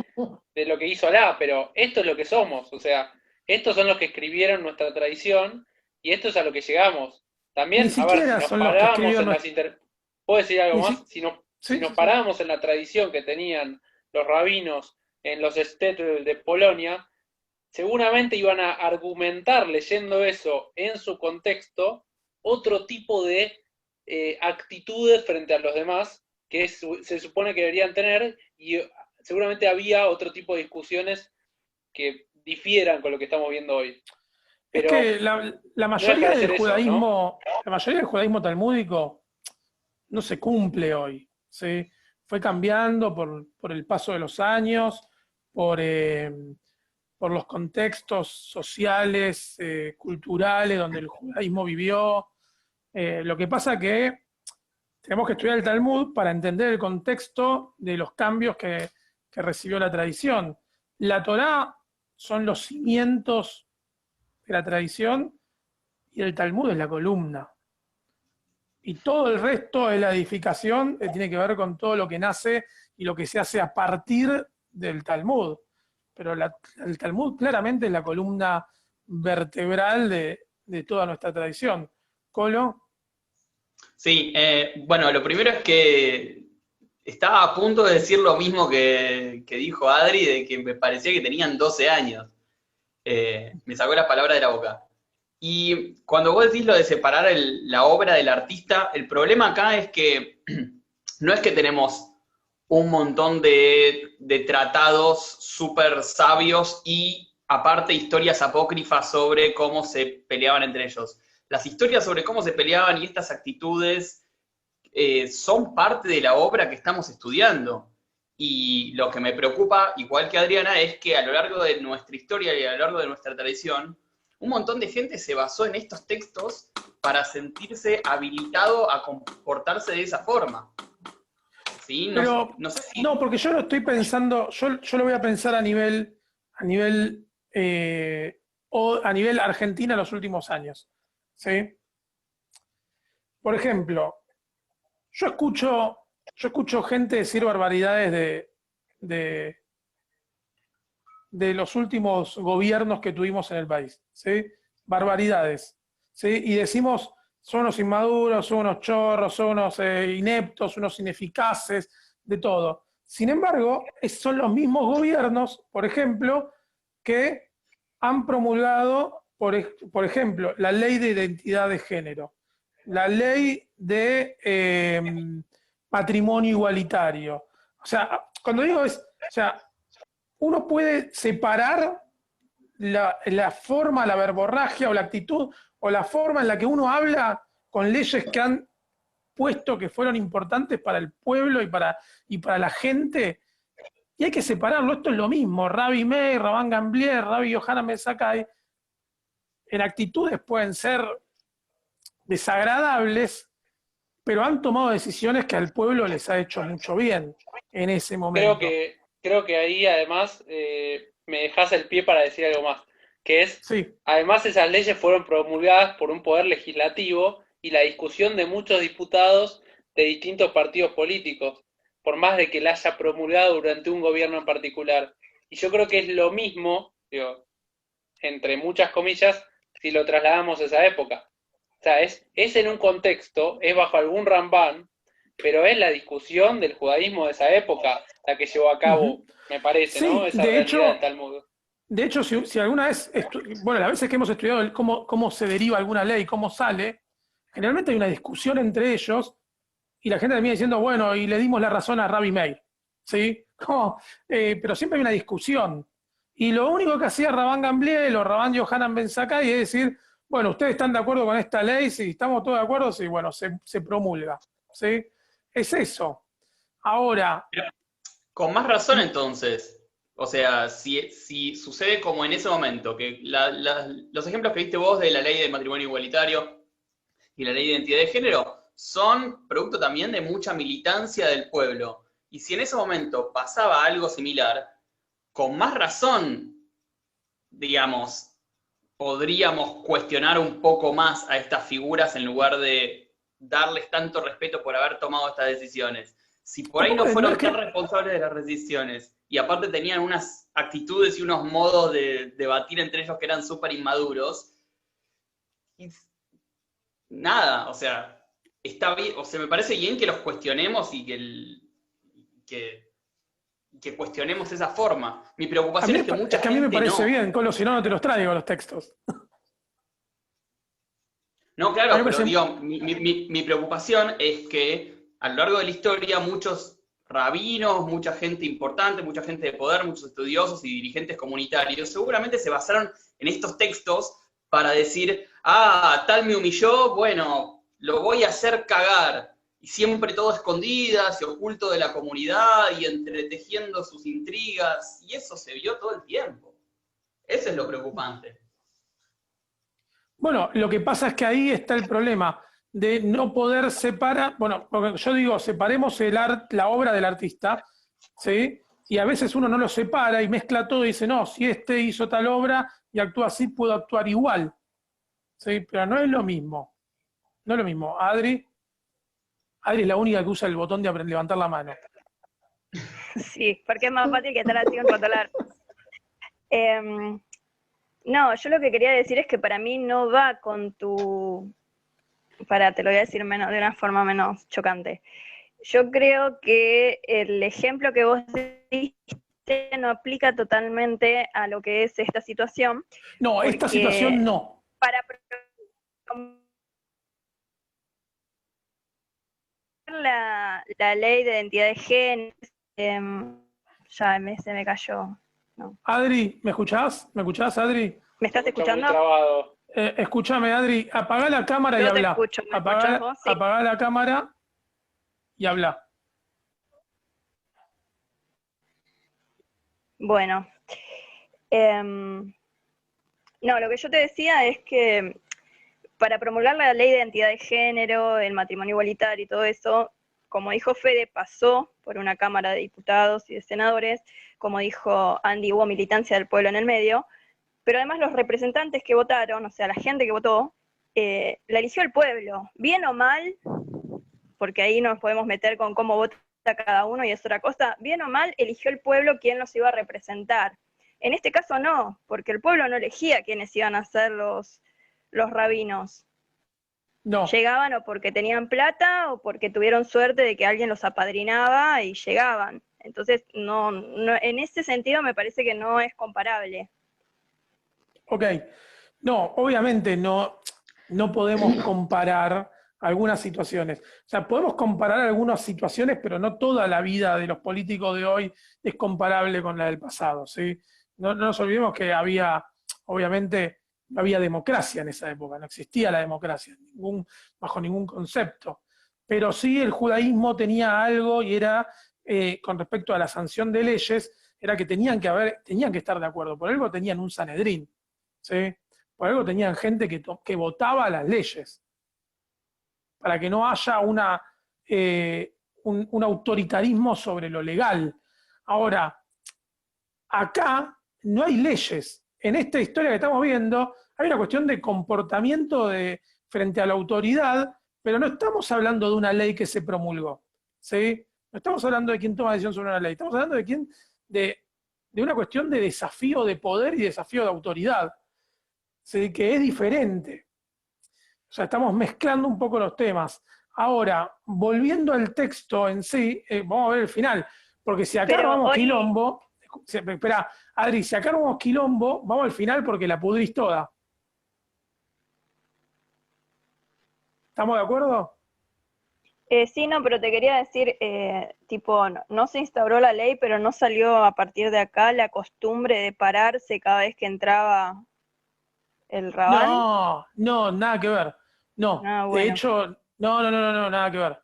lo que hizo Alá, pero esto es lo que somos. O sea, estos son los que escribieron nuestra tradición y esto es a lo que llegamos. ni También, a ver, si siquiera nos son los que parábamos escribieron en ¿Puedo decir algo ni más? si- Si sí, nos sí, sí. parábamos en la tradición que tenían los rabinos en los estéticos de Polonia, seguramente iban a argumentar leyendo eso en su contexto otro tipo de actitudes frente a los demás que se supone que deberían tener y seguramente había otro tipo de discusiones que difieran con lo que estamos viendo hoy. Es Pero que la no deja mayoría de del ser eso, ¿no? judaísmo, la mayoría del judaísmo talmúdico no se cumple hoy. ¿Sí? Fue cambiando por el paso de los años, por, eh, por los contextos sociales, culturales, donde el judaísmo vivió. Lo que pasa que tenemos que estudiar el Talmud para entender el contexto de los cambios que recibió la tradición. La Torá son los cimientos de la tradición y el Talmud es la columna. Y todo el resto de la edificación tiene que ver con todo lo que nace y lo que se hace a partir del Talmud. Pero el Talmud claramente es la columna vertebral de toda nuestra tradición. Colo, Sí, bueno, lo primero es que estaba a punto de decir lo mismo que dijo Adri, de que me parecía que tenían 12 años. Me sacó las palabras de la boca. Y cuando vos decís lo de separar la obra del artista, el problema acá es que no es que tenemos un montón de tratados súper sabios y aparte historias apócrifas sobre cómo se peleaban entre ellos. Las historias sobre cómo se peleaban y estas actitudes son parte de la obra que estamos estudiando. Y lo que me preocupa, igual que Adriana, es que a lo largo de nuestra historia y a lo largo de nuestra tradición, un montón de gente se basó en estos textos para sentirse habilitado a comportarse de esa forma. ¿Sí? No, Pero, no sé si... no, porque yo lo estoy pensando, yo lo voy a pensar a nivel o a nivel Argentina en los últimos años. ¿Sí? Por ejemplo, yo escucho, yo escucho gente decir barbaridades de, de los últimos gobiernos que tuvimos en el país, ¿sí? Barbaridades, ¿sí? Y decimos, son unos inmaduros, son unos chorros, son unos ineptos, unos ineficaces, de todo. Sin embargo, son los mismos gobiernos, por ejemplo, que han promulgado, por ejemplo, la ley de identidad de género, la ley de patrimonio igualitario. O sea, cuando digo es, o sea, uno puede separar la forma, la verborragia o la actitud o la forma en la que uno habla con leyes que han puesto que fueron importantes para el pueblo y para la gente, y hay que separarlo. Esto es lo mismo. Rabi May, Rabán Gamblier, Rabbi Yohanan Ben Zakkai, en actitudes pueden ser desagradables, pero han tomado decisiones que al pueblo les ha hecho mucho bien en ese momento. Creo que ahí además me dejas el pie para decir algo más, que es, Sí. además esas leyes fueron promulgadas por un poder legislativo y la discusión de muchos diputados de distintos partidos políticos, por más de que la haya promulgado durante un gobierno en particular. Y yo creo que es lo mismo, digo, entre muchas comillas, si lo trasladamos a esa época. O sea, es en un contexto, es bajo algún Rambán, pero es la discusión del judaísmo de esa época la que llevó a cabo, me parece, ¿no? Sí, Esa realidad del Talmud. de hecho, si alguna vez, bueno, las veces que hemos estudiado cómo se deriva alguna ley, cómo sale, generalmente hay una discusión entre ellos y la gente termina diciendo, bueno, y le dimos la razón a Rabbi Meir, ¿sí? Pero siempre hay una discusión. Y lo único que hacía Rabán Gamliel o Rabán Yohanan Ben Zakkai es decir, bueno, ustedes están de acuerdo con esta ley, si estamos todos de acuerdo, sí, bueno, se promulga, ¿sí? Es eso. Ahora, Con más razón entonces. O sea, si sucede como en ese momento, que los ejemplos que viste vos de la ley de matrimonio igualitario y la ley de identidad de género son producto también de mucha militancia del pueblo. Y si en ese momento pasaba algo similar, con más razón, digamos, podríamos cuestionar un poco más a estas figuras en lugar de darles tanto respeto por haber tomado estas decisiones. Si por ahí no fueron tan responsables de las decisiones y aparte tenían unas actitudes y unos modos de debatir entre ellos que eran súper inmaduros, nada, o sea, está bien, o sea, me parece bien que los cuestionemos y que cuestionemos esa forma. Mi preocupación es que mucha gente a mí me parece no. bien, Colo, si no, no te los traigo los textos. No, claro, pero digo, mi preocupación es que a lo largo de la historia muchos rabinos, mucha gente importante, mucha gente de poder, muchos estudiosos y dirigentes comunitarios seguramente se basaron en estos textos para decir, tal me humilló, bueno, lo voy a hacer cagar. Y siempre todo escondidas y oculto de la comunidad y entretejiendo sus intrigas. Y eso se vio todo el tiempo. Eso es lo preocupante. Bueno, lo que pasa es que ahí está el problema de no poder separar, bueno, porque yo digo, separemos la obra del artista, ¿sí? Y a veces uno no lo separa y mezcla todo y dice, no, si este hizo tal obra y actúa así, puedo actuar igual, ¿sí? Pero no es lo mismo, no es lo mismo. Adri es la única que usa el botón de levantar la mano. Sí, porque es más fácil que estar así en controlar. No, yo lo que quería decir es que para mí no va con tu... te lo voy a decir de una forma menos chocante. Yo creo que el ejemplo que vos diste no aplica totalmente a lo que es esta situación. No, esta situación no. Para la ley de identidad de género, ya se me cayó. No. Adri, ¿me escuchás? ¿Me escuchás, Adri? ¿Me estás escuchando? Escúchame, Adri, apagá la cámara y habla. Apagá la cámara y habla. Bueno. No, lo que yo te decía es que para promulgar la ley de identidad de género, el matrimonio igualitario y todo eso, como dijo Fede, pasó por una Cámara de Diputados y de Senadores, como dijo Andy, hubo militancia del pueblo en el medio, pero además los representantes que votaron, o sea, la gente que votó, la eligió el pueblo, bien o mal, porque ahí nos podemos meter con cómo vota cada uno y es otra cosa, bien o mal, eligió el pueblo quién los iba a representar. En este caso no, porque el pueblo no elegía quiénes iban a ser los rabinos. No, Llegaban o porque tenían plata o porque tuvieron suerte de que alguien los apadrinaba y llegaban. Entonces, no, en ese sentido me parece que no es comparable. ok. No, obviamente no podemos comparar algunas situaciones. O sea, podemos comparar algunas situaciones, pero no toda la vida de los políticos de hoy es comparable con la del pasado, ¿sí? No nos olvidemos que obviamente, no había democracia en esa época, no existía la democracia bajo ningún concepto. Pero sí el judaísmo tenía algo y era, con respecto a la sanción de leyes, era que tenían que estar de acuerdo. Por algo tenían un Sanedrín, ¿sí? Por algo tenían gente que votaba las leyes, para que no haya un autoritarismo sobre lo legal. Ahora, acá no hay leyes. En esta historia que estamos viendo, hay una cuestión de comportamiento frente a la autoridad, pero no estamos hablando de una ley que se promulgó, ¿sí? No estamos hablando de quién toma decisión sobre una ley, estamos hablando de una cuestión de desafío de poder y desafío de autoridad, ¿sí? Que es diferente. O sea, estamos mezclando un poco los temas. Ahora, volviendo al texto en sí, vamos a ver el final, porque si acá armamos quilombo, espera, Adri, si acá armamos quilombo, vamos al final porque la pudrís toda. ¿Estamos de acuerdo? Sí, no, pero te quería decir, tipo, no se instauró la ley, pero no salió a partir de acá la costumbre de pararse cada vez que entraba el rabán. No, nada que ver. No, Ah, de bueno. hecho, no, nada que ver.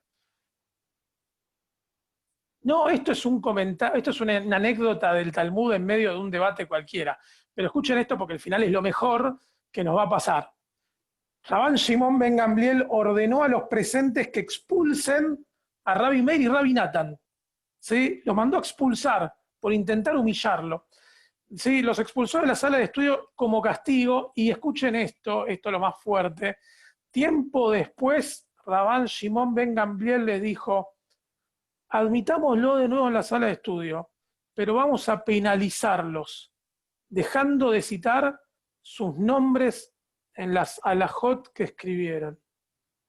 No, esto es un comentario, esto es una anécdota del Talmud en medio de un debate cualquiera. Pero escuchen esto porque al final es lo mejor que nos va a pasar. Rabán Shimon ben Gamliel ordenó a los presentes que expulsen a Rabbi Meir y Rabbi Natan. ¿Sí? Los mandó a expulsar por intentar humillarlo. ¿Sí? Los expulsó de la sala de estudio como castigo. Y escuchen esto es lo más fuerte. Tiempo después, Rabán Shimon ben Gamliel les dijo: admitámoslo de nuevo en la sala de estudio, pero vamos a penalizarlos, dejando de citar sus nombres en las alajot que escribieron. O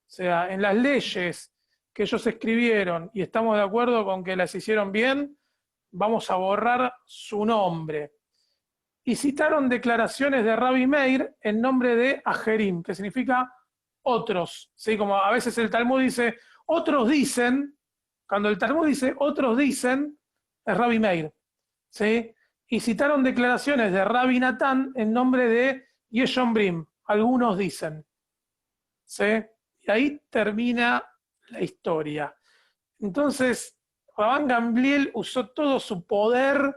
sea, en las leyes que ellos escribieron y estamos de acuerdo con que las hicieron bien, vamos a borrar su nombre. Y citaron declaraciones de Rabbi Meir en nombre de Ajerim, que significa otros. ¿Sí? Como a veces el Talmud dice, otros dicen, cuando el Talmud dice otros dicen, es Rabbi Meir. ¿Sí? Y citaron declaraciones de Rabbi Natán en nombre de Yeshon Brim, algunos dicen. ¿Sí? Y ahí termina la historia. Entonces, Rabán Gamliel usó todo su poder,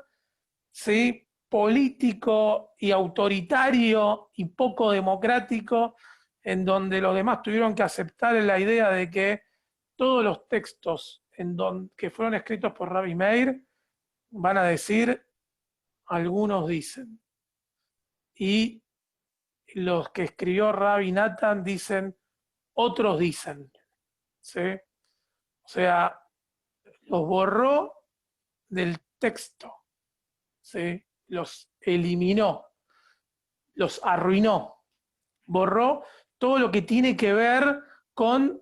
¿sí?, político y autoritario y poco democrático, en donde los demás tuvieron que aceptar la idea de que todos los textos que fueron escritos por Rabbi Meir van a decir, algunos dicen. Y los que escribió Rabbi Natan dicen, otros dicen. ¿Sí? O sea, los borró del texto, ¿sí? Los eliminó, los arruinó, borró todo lo que tiene que ver con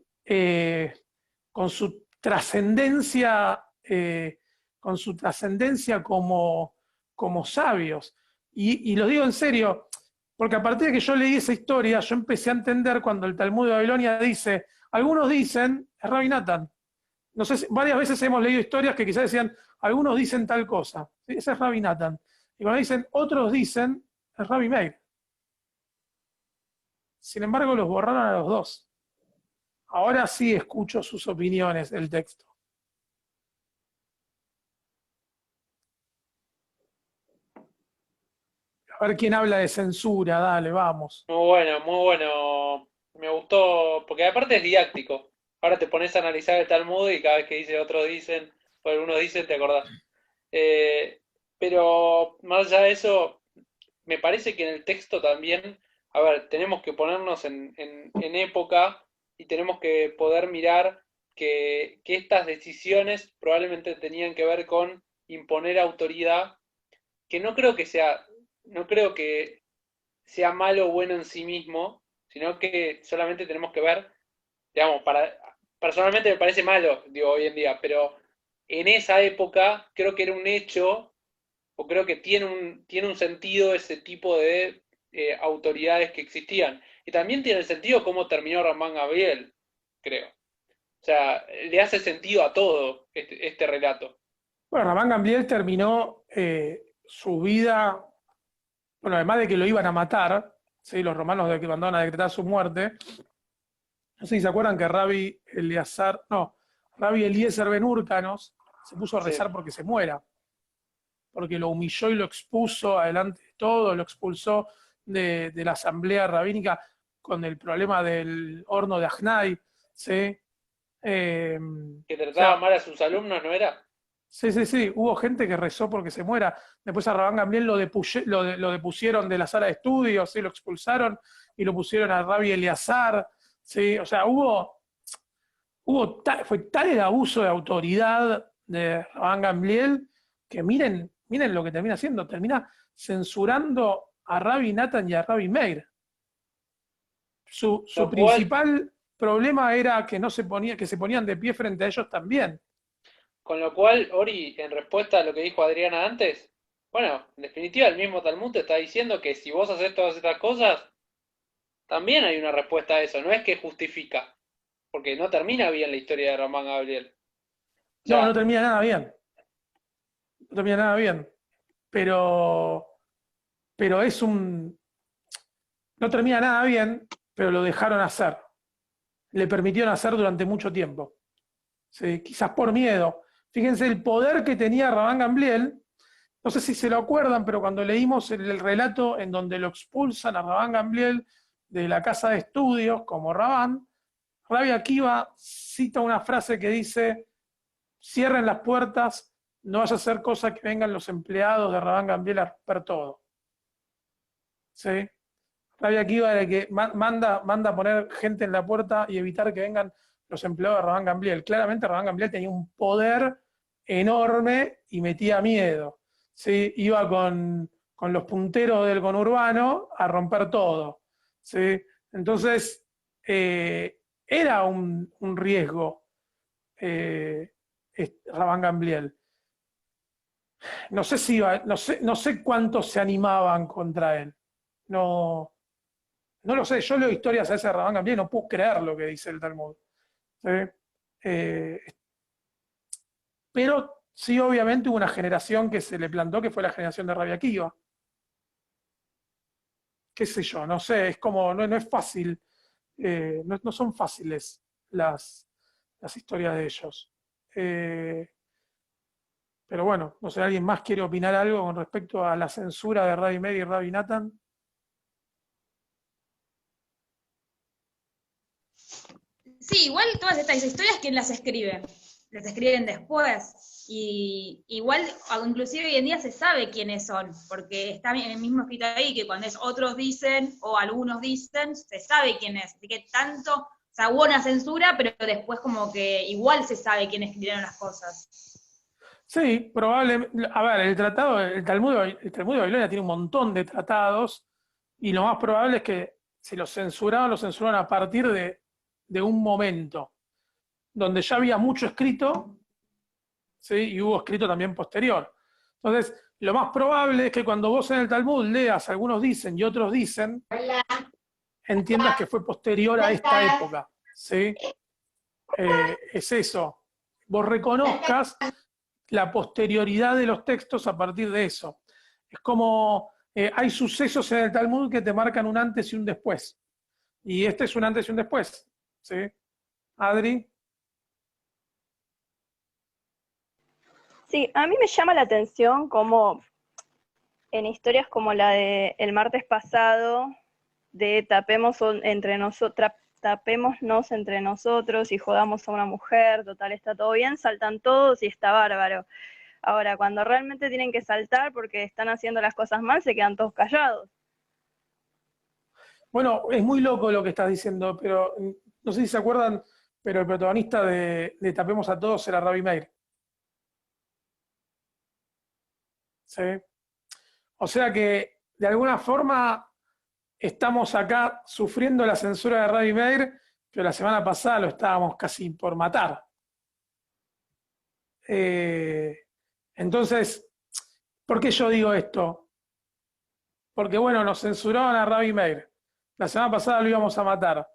su trascendencia, como sabios. Y lo digo en serio, porque a partir de que yo leí esa historia, yo empecé a entender cuando el Talmud de Babilonia dice, algunos dicen, es Rabbi Natan. No sé, varias veces hemos leído historias que quizás decían, algunos dicen tal cosa. ¿Sí? Ese es Rabbi Natan. Y cuando dicen, otros dicen, es Rabbi Meir. Sin embargo, los borraron a los dos. Ahora sí escucho sus opiniones del texto. A ver quién habla de censura, dale, vamos. Muy bueno Me gustó, porque aparte es didáctico. Ahora te pones a analizar el Talmud y cada vez que dice otros dicen, o algunos dicen, te acordás. Eh, pero más allá de eso, me parece que en el texto también, a ver, tenemos que ponernos en época y tenemos que poder mirar que estas decisiones probablemente tenían que ver con imponer autoridad, que no creo que sea malo o bueno en sí mismo, sino que solamente tenemos que ver, digamos, personalmente me parece malo, digo, hoy en día, pero en esa época creo que era un hecho, o creo que tiene un sentido ese tipo de autoridades que existían. Y también tiene sentido cómo terminó Ramán Gabriel, creo. O sea, le hace sentido a todo este relato. Bueno, Ramán Gamliel terminó su vida, bueno, además de que lo iban a matar, ¿sí? Los romanos de que mandaban a decretar su muerte. No sé si se acuerdan que Rabbi Eliezer Ben Hurcanos se puso a Sí, rezar porque se muera, porque lo humilló y lo expuso adelante de todo, lo expulsó de la asamblea rabínica con el problema del horno de Ajnai, ¿sí? que O trataba sea, mal a sus alumnos, ¿no era? sí, hubo gente que rezó porque se muera. Después a Rabán Gamliel lo depusieron de la sala de estudios, ¿sí? Lo expulsaron y lo pusieron a Rabbi Eleazar, ¿sí? O sea, fue tal el abuso de autoridad de Rabán Gamliel que miren lo que termina haciendo, termina censurando a Rabbi Nathan y a Rabbi Meir. Su Lo cual, principal problema era que se ponían de pie frente a ellos también. con lo cual, Ori, en respuesta a lo que dijo Adriana antes, bueno, en definitiva el mismo Talmud te está diciendo que si vos haces todas estas cosas, también hay una respuesta a eso, no es que justifica, porque no termina bien la historia de Ramán Gabriel. O No, no sea, termina nada bien. No termina nada bien. Pero, pero no termina nada bien, pero lo dejaron hacer. Le permitieron hacer durante mucho tiempo. Sí, quizás por miedo. Fíjense el poder que tenía Rabán Gamliel. No sé si se lo acuerdan, pero cuando leímos el relato en donde lo expulsan a Rabán Gamliel de la casa de estudios como Rabán, Rabbi Akiva cita una frase que dice: cierren las puertas, no vaya a ser cosa que vengan los empleados de Rabán Gamliel a romper todo. ¿Sí? Rabbi Akiva era el que manda a poner gente en la puerta y evitar que vengan los empleados de Rabán Gamliel. Claramente Rabán Gamliel tenía un poder enorme y metía miedo. ¿Sí? Iba con los punteros del conurbano a romper todo. ¿Sí? Entonces, era un riesgo Rabán Gamliel. No sé cuántos se animaban contra él. No, no lo sé, yo leo historias a ese Rabán Gamliel y no puedo creer lo que dice el Talmud. ¿Sí? Eh, pero sí, obviamente hubo una generación que se le plantó, que fue la generación de Rabbi Akiva. Qué sé yo, no sé, es como, no es fácil, no son fáciles las historias de ellos. Pero bueno, no sé, ¿alguien más quiere opinar algo con respecto a la censura de Rabbi Meir y Rabbi Nathan? Sí, igual todas estas historias, ¿quién las escribe? Las escriben después. Y igual, inclusive hoy en día se sabe quiénes son, porque está el mismo escrito ahí, que cuando es otros dicen, o algunos dicen, se sabe quién es. Así que tanto, o sea, hubo una censura, pero después como que igual se sabe quién escribieron las cosas. Sí, probablemente. A ver, el Talmud de Babilonia tiene un montón de tratados, y lo más probable es que si los censuraron a partir de un momento donde ya había mucho escrito, ¿sí? Y hubo escrito también posterior. Entonces, lo más probable es que cuando vos en el Talmud leas, algunos dicen y otros dicen, entiendas que fue posterior a esta época. ¿Sí? Es eso. Vos reconozcas la posterioridad de los textos a partir de eso. Es como hay sucesos en el Talmud que te marcan un antes y un después. Y este es un antes y un después. ¿Sí? Adri. Sí, a mí me llama la atención como en historias como la de el martes pasado, de tapemos entre nosotros, tapémonos entre nosotros y jodamos a una mujer, total está todo bien, saltan todos y está bárbaro. Ahora, cuando realmente tienen que saltar porque están haciendo las cosas mal, se quedan todos callados. Bueno, es muy loco lo que estás diciendo, pero no sé si se acuerdan, pero el protagonista de Tapemos a Todos era Ravi Meir. ¿Sí? O sea que, de alguna forma, estamos acá sufriendo la censura de Ravi Meir, pero la semana pasada lo estábamos casi por matar. Entonces, ¿por qué yo digo esto? Porque, bueno, nos censuraron a Ravi Meir. La semana pasada lo íbamos a matar.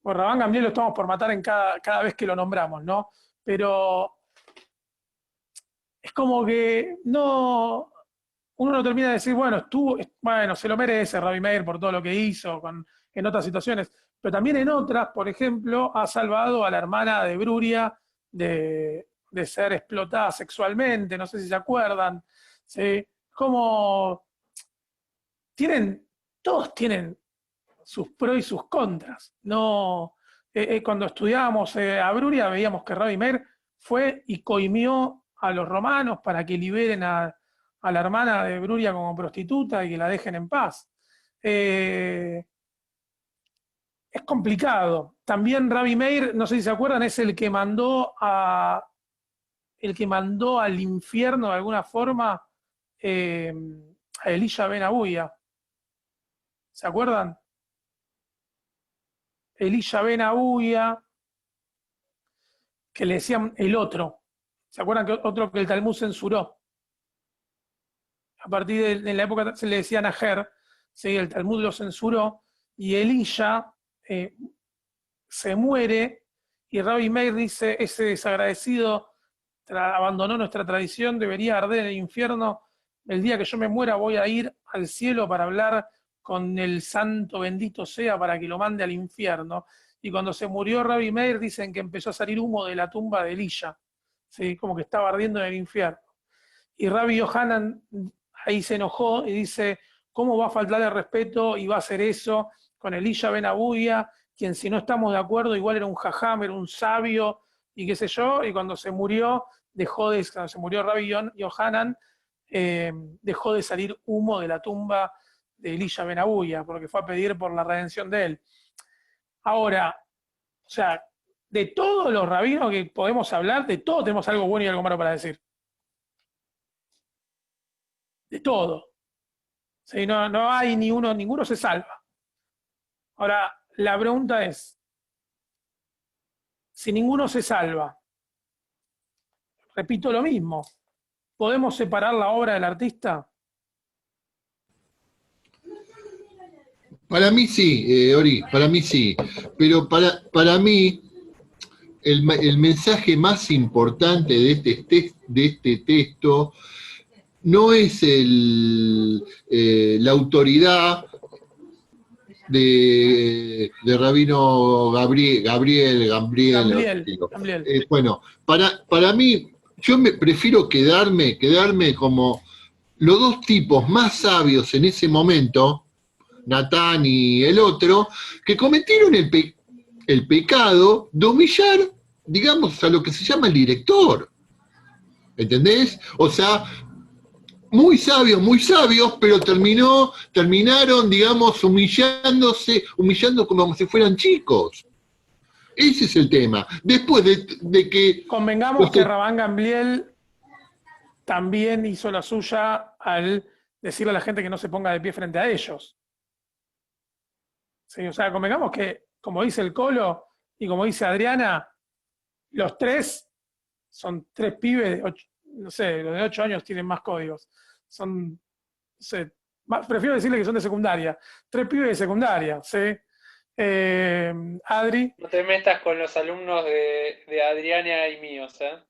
Por Rabán Gamliel lo estamos por matar en cada vez que lo nombramos, ¿no? Pero es como que no... Uno no termina de decir, bueno, se lo merece Ravi Meir por todo lo que hizo en otras situaciones, pero también en otras, por ejemplo, ha salvado a la hermana de Bruria de ser explotada sexualmente, no sé si se acuerdan, ¿sí? Como todos tienen sus pros y sus contras. No, cuando estudiábamos a Bruria veíamos que Ravi Meir fue y coimió a los romanos para que liberen a la hermana de Bruria como prostituta y que la dejen en paz. Es complicado. También Ravi Meir, no sé si se acuerdan, es el que mandó al infierno de alguna forma a Elisha Ben Abuya. ¿Se acuerdan? Elisha Ben Abuya, que le decían el otro. ¿Se acuerdan que otro que el Talmud censuró? A partir de la época se le decía Najer, ¿sí? El Talmud lo censuró, y Elisha se muere, y Ravi Meir dice, ese desagradecido abandonó nuestra tradición, debería arder en el infierno, el día que yo me muera voy a ir al cielo para hablar con el santo bendito sea para que lo mande al infierno. Y cuando se murió Ravi Meir dicen que empezó a salir humo de la tumba de Elisha, ¿sí? Como que estaba ardiendo en el infierno. Y Rabbi Yohanan ahí se enojó y dice, ¿cómo va a faltarle el respeto y va a hacer eso con Elisha Ben Abuya, quien si no estamos de acuerdo igual era un jajam, era un sabio y qué sé yo? Y cuando se murió, cuando se murió Rabbi Yohanan, dejó de salir humo de la tumba de Elisha Ben Abuya, porque fue a pedir por la redención de él. Ahora, o sea, de todos los rabinos que podemos hablar, de todos tenemos algo bueno y algo malo para decir. De todo. ¿Sí? No hay ninguno se salva. Ahora, la pregunta es, si ninguno se salva, repito lo mismo, ¿podemos separar la obra del artista? Para mí sí, Ori, para mí sí. Pero para mí, el mensaje más importante de este texto no es la autoridad de Rabino Gamliel. Bueno, para mí, yo prefiero quedarme como los dos tipos más sabios en ese momento, Natán y el otro, que cometieron el pecado de humillar, digamos, a lo que se llama el director. ¿Entendés? O sea, muy sabios, pero terminaron, digamos, humillando como si fueran chicos. Ese es el tema. Después de que... Convengamos que Rabán Gamliel también hizo la suya al decirle a la gente que no se ponga de pie frente a ellos. Sí, o sea, convengamos que, como dice el Colo y como dice Adriana, los tres son tres pibes, no sé, los de 8 años tienen más códigos. Son, no sé, prefiero decirle que son de secundaria. 3 pibes de secundaria, ¿sí? Adri. No te metas con los alumnos de Adriana y míos, ¿eh?